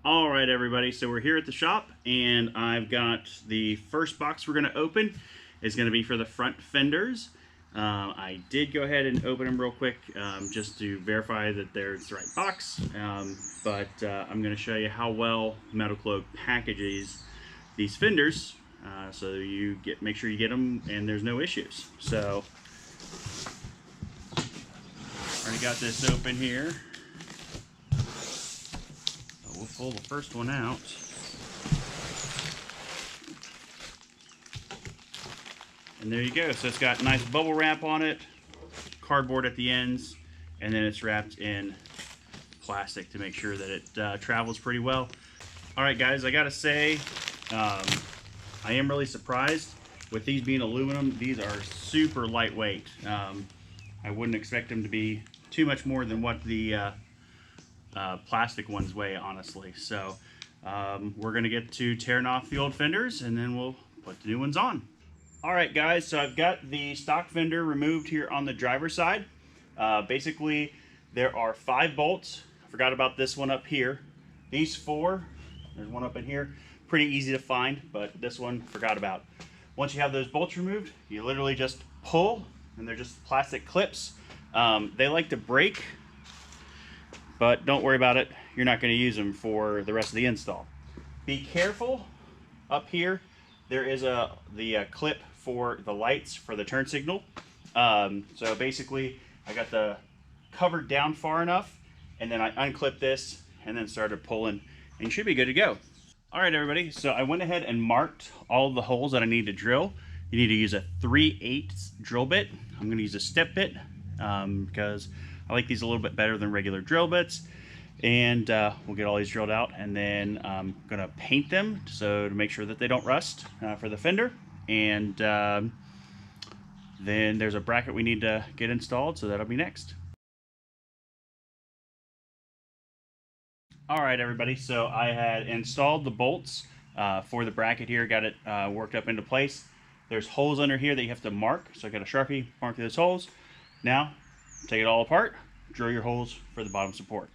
All right, everybody, so we're here at the shop, and I've got the first box we're going to open is going to be for the front fenders. I did go ahead and open them real quick just to verify that there's the right box, but I'm going to show you how well Metal Cloak packages these fenders, so you make sure you get them and there's no issues. So, already got this open here. We'll pull the first one out. And there you go. So it's got nice bubble wrap on it, cardboard at the ends, and then it's wrapped in plastic to make sure that it travels pretty well. All right, guys, I gotta say, I am really surprised with these being aluminum. These are super lightweight. I wouldn't expect them to be too much more than what the plastic ones weigh, honestly. So we're gonna get to tearing off the old fenders and then we'll put the new ones on. All right, guys, so I've got the stock fender removed here on the driver's side. Basically, there are 5 bolts. I forgot about this one up here. These 4, there's one up in here, pretty easy to find, but this one forgot about. Once you have those bolts removed, you literally just pull, and they're just plastic clips. They like to break, but don't worry about it. You're not going to use them for the rest of the install. Be careful. Up here, there is the clip for the lights for the turn signal. So basically, I got the cover down far enough, and then I unclipped this and then started pulling, and you should be good to go. All right, everybody. So I went ahead and marked all of the holes that I need to drill. You need to use a 3/8 drill bit. I'm going to use a step bit because I like these a little bit better than regular drill bits. And we'll get all these drilled out, and then I'm gonna paint them so to make sure that they don't rust for the fender. And then there's a bracket we need to get installed, so that'll be next. All right, everybody, so I had installed the bolts for the bracket here, got it worked up into place. There's holes under here that you have to mark, so I got a Sharpie, mark those holes. Now, take it all apart, drill your holes for the bottom support.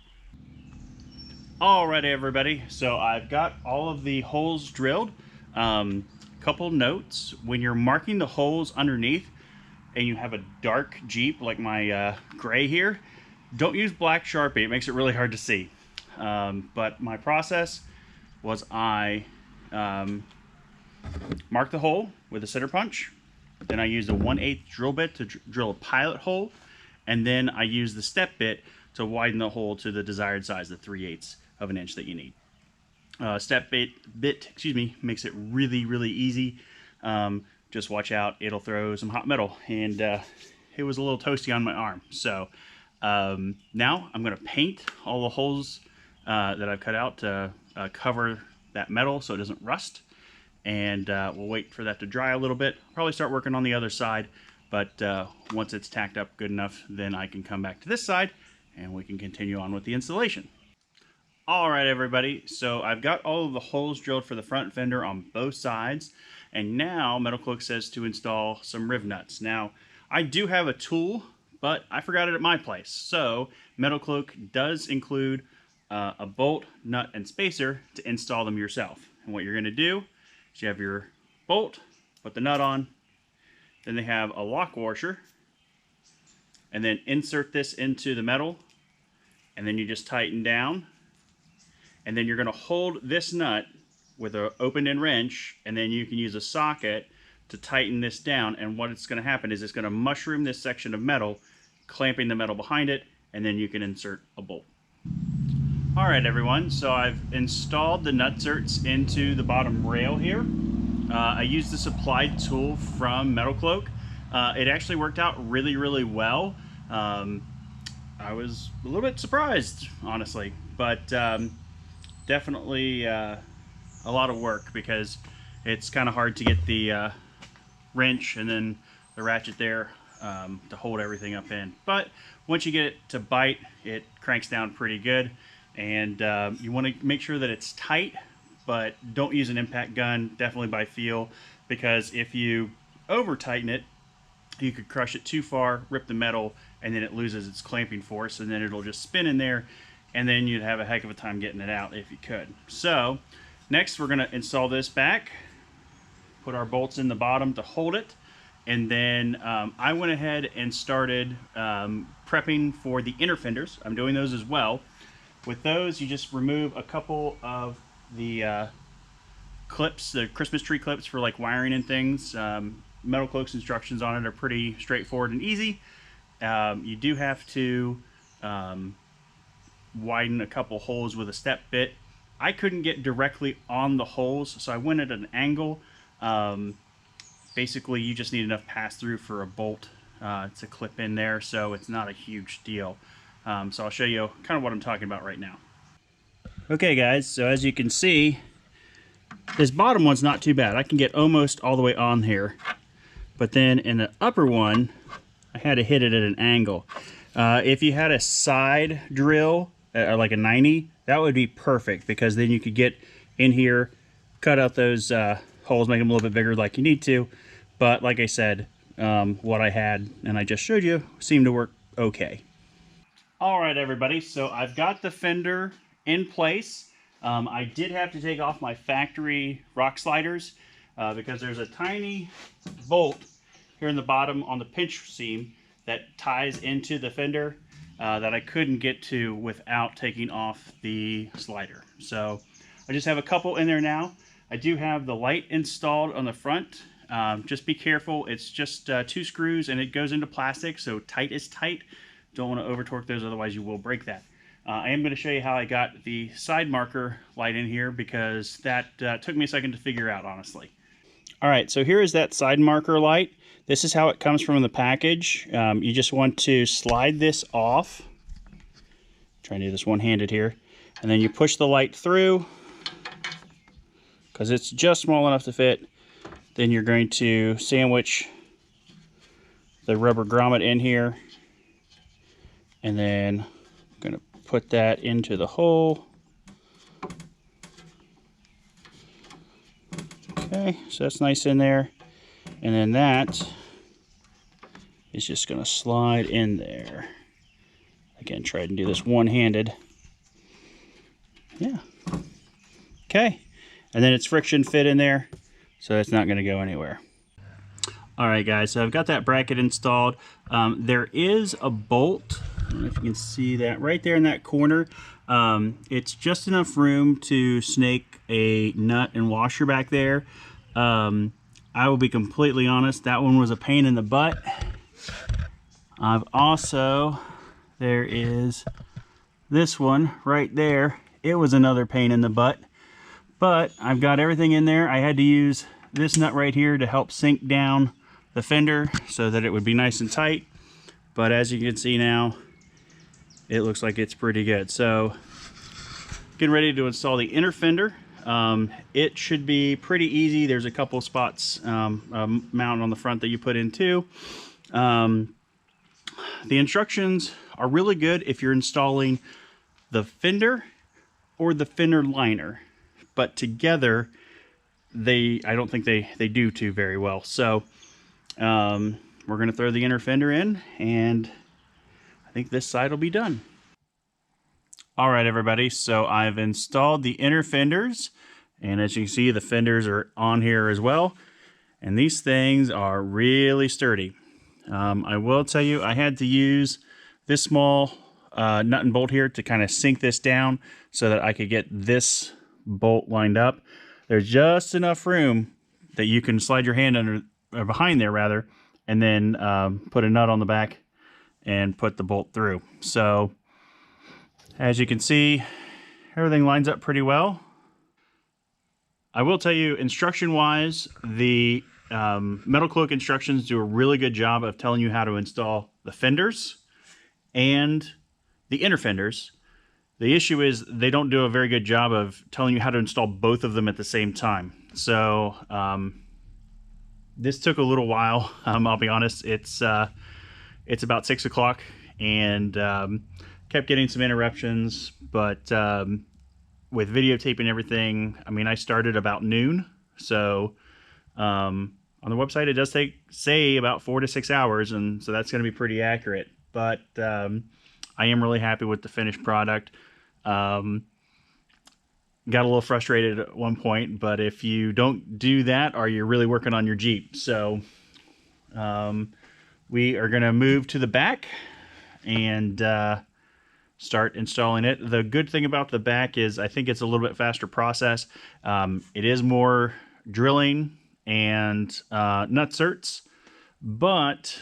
Alright, everybody, so I've got all of the holes drilled. Couple notes: when you're marking the holes underneath and you have a dark Jeep like my gray here, don't use black Sharpie. It makes it really hard to see. But my process was I marked the hole with a center punch, then I used a 1/8 drill bit to drill a pilot hole, and then I used the step bit to widen the hole to the desired size, the 3/8 of an inch that you need. Step bit, makes it really easy. Just watch out, it'll throw some hot metal, and it was a little toasty on my arm. So now I'm going to paint all the holes that I've cut out to cover that metal so it doesn't rust, and we'll wait for that to dry a little bit. Probably start working on the other side, but once it's tacked up good enough, then I can come back to this side and we can continue on with the installation. All right, everybody, so I've got all of the holes drilled for the front fender on both sides, and now Metal Cloak says to install some riv nuts. Now, I do have a tool, but I forgot it at my place. So Metal Cloak does include a bolt, nut, and spacer to install them yourself. And what you're going to do is you have your bolt, put the nut on, then they have a lock washer, and then insert this into the metal, and then you just tighten down. And then you're going to hold this nut with an open-end wrench, and then you can use a socket to tighten this down. And what it's going to happen is it's going to mushroom this section of metal, clamping the metal behind it, and then you can insert a bolt. All right, everyone, so I've installed the nutserts into the bottom rail here. I used the supplied tool from Metal Cloak. It actually worked out really well. I was a little bit surprised, honestly, but definitely a lot of work because it's kind of hard to get the wrench and then the ratchet there to hold everything up in. But once you get it to bite, it cranks down pretty good, and you want to make sure that it's tight, but don't use an impact gun, definitely by feel, because if you over tighten it, you could crush it too far, rip the metal, and then it loses its clamping force, and then it'll just spin in there and then you'd have a heck of a time getting it out if you could. So next we're going to install this back, put our bolts in the bottom to hold it, and then I went ahead and started prepping for the inner fenders. I'm doing those as well. With those, you just remove a couple of the clips, the Christmas tree clips for like wiring and things. Metal Cloak's instructions on it are pretty straightforward and easy. You do have to widen a couple holes with a step bit. I couldn't get directly on the holes, so I went at an angle. Basically, you just need enough pass-through for a bolt to clip in there, so it's not a huge deal. So I'll show you kind of what I'm talking about right now. Okay guys, so as you can see, this bottom one's not too bad. I can get almost all the way on here. But then in the upper one, I had to hit it at an angle. If you had a side drill, like a 90, that would be perfect, because then you could get in here, cut out those holes, make them a little bit bigger like you need to. But like I said, what I had and I just showed you seemed to work okay. All right, everybody, so I've got the fender in place. I did have to take off my factory rock sliders because there's a tiny bolt here in the bottom on the pinch seam that ties into the fender that I couldn't get to without taking off the slider. So I just have a couple in there now. I do have the light installed on the front. Just be careful. It's just 2 screws and it goes into plastic, so tight is tight. Don't want to over torque those, otherwise you will break that. I am going to show you how I got the side marker light in here, because that took me a second to figure out, honestly. All right, so here is that side marker light. This is how it comes from the package. You just want to slide this off. Try to do this one-handed here. And then you push the light through, because it's just small enough to fit. Then you're going to sandwich the rubber grommet in here. And then I'm going to put that into the hole. Okay, so that's nice in there. And then that is just going to slide in there. Again, try to do this one-handed. Yeah. Okay. And then it's friction fit in there, so it's not going to go anywhere. All right, guys, so I've got that bracket installed. There is a bolt. I don't know if you can see that right there in that corner. It's just enough room to snake a nut and washer back there. I will be completely honest, that one was a pain in the butt. I've also, there is this one right there. It was another pain in the butt, but I've got everything in there. I had to use this nut right here to help sink down the fender so that it would be nice and tight. But as you can see now, it looks like it's pretty good. So getting ready to install the inner fender. It should be pretty easy. There's a couple spots mount on the front that you put in too. The instructions are really good if you're installing the fender or the fender liner, but together I don't think they do too very well. So we're going to throw the inner fender in, and I think this side will be done. All right, everybody, so I've installed the inner fenders, and as you can see, the fenders are on here as well, and these things are really sturdy. I will tell you, I had to use this small nut and bolt here to kind of sink this down so that I could get this bolt lined up. There's just enough room that you can slide your hand under, or behind there rather, and then put a nut on the back and put the bolt through. So as you can see, everything lines up pretty well. I will tell you, instruction-wise, the Metal Cloak instructions do a really good job of telling you how to install the fenders and the inner fenders. The issue is they don't do a very good job of telling you how to install both of them at the same time. So this took a little while. I'll be honest. It's about 6 o'clock, and kept getting some interruptions, but with videotaping everything, I mean, I started about noon. So on the website, it does say about 4 to 6 hours, and so that's going to be pretty accurate. But I am really happy with the finished product. Got a little frustrated at one point, but if you don't do that, or you're really working on your Jeep. So we are going to move to the back and start installing it. The good thing about the back is I think it's a little bit faster process. It is more drilling and nutserts, but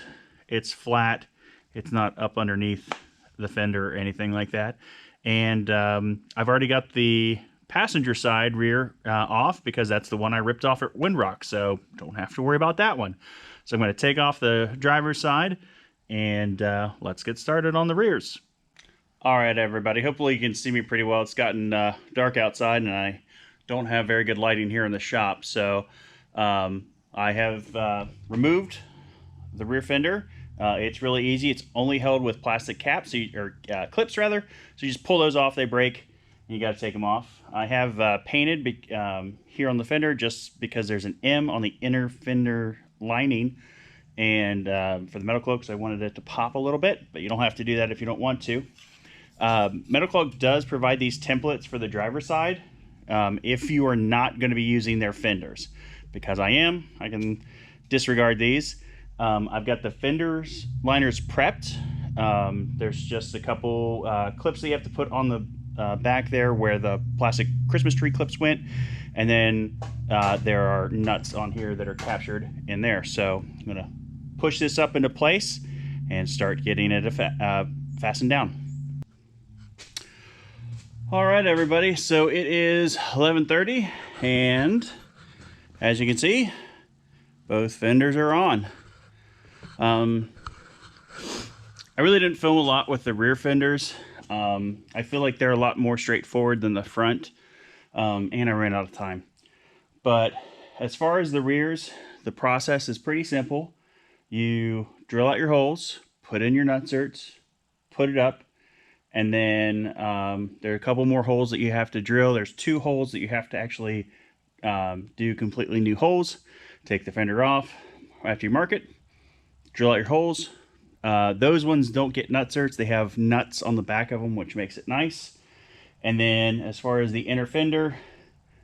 it's flat. It's not up underneath the fender or anything like that. And I've already got the passenger side rear off because that's the one I ripped off at Windrock, so don't have to worry about that one. So I'm going to take off the driver's side and let's get started on the rears. All right, everybody, hopefully you can see me pretty well. It's gotten dark outside and I don't have very good lighting here in the shop, so I have removed the rear fender. It's really easy. It's only held with plastic caps, or clips rather. So you just pull those off, they break, and you got to take them off. I have painted here on the fender just because there's an M on the inner fender lining, and for the Metal Cloaks I wanted it to pop a little bit, but you don't have to do that if you don't want to. Metal Cloak does provide these templates for the driver's side if you are not going to be using their fenders. Because I can disregard these. I've got the fenders liners prepped. There's just a couple clips that you have to put on the back there where the plastic Christmas tree clips went, and then there are nuts on here that are captured in there. So I'm gonna push this up into place and start getting it fastened down. All right, everybody, so it is 11:30 and as you can see, both fenders are on. I really didn't film a lot with the rear fenders. I feel like they're a lot more straightforward than the front, and I ran out of time. But as far as the rears, the process is pretty simple. You drill out your holes, put in your nutserts, put it up, and then there are a couple more holes that you have to drill. There's 2 holes that you have to actually do completely new holes. Take the fender off after you mark it, drill out your holes. Those ones don't get nutserts. They have nuts on the back of them, which makes it nice. And then as far as the inner fender,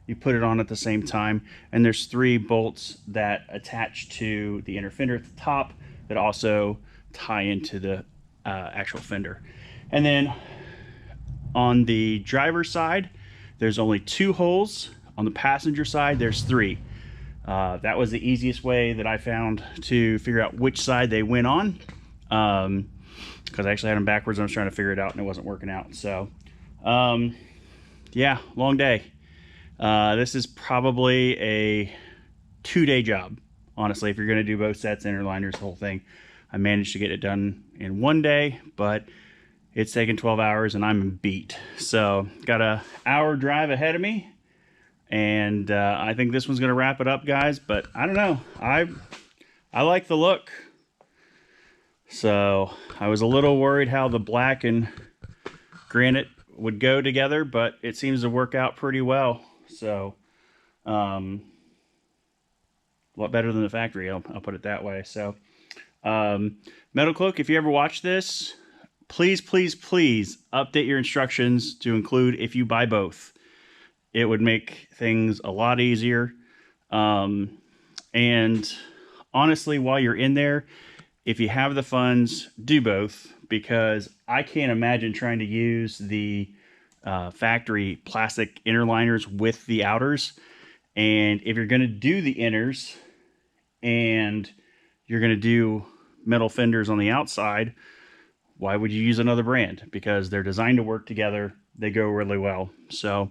you put it on at the same time. And there's 3 bolts that attach to the inner fender at the top that also tie into the actual fender. And then on the driver's side, there's only 2 holes. On the passenger side, there's 3. That was the easiest way that I found to figure out which side they went on. Because I actually had them backwards and I was trying to figure it out and it wasn't working out. So, yeah, long day. This is probably a 2-day job, honestly, if you're going to do both sets, inner liners, the whole thing. I managed to get it done in 1 day, but it's taken 12 hours and I'm beat. So, got an hour drive ahead of me. And I think this one's going to wrap it up, guys. But I don't know. I like the look. So I was a little worried how the black and granite would go together, but it seems to work out pretty well. So a lot better than the factory, I'll put it that way. So Metal Cloak, if you ever watch this, please, please, please update your instructions to include if you buy both. It would make things a lot easier. And honestly, while you're in there, if you have the funds, do both, because I can't imagine trying to use the factory plastic inner liners with the outers. And if you're going to do the inners and you're going to do metal fenders on the outside, why would you use another brand? Because they're designed to work together. They go really well. So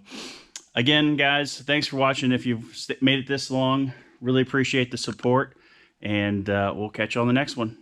again, guys, thanks for watching. If you've made it this long, really appreciate the support, and we'll catch you on the next one.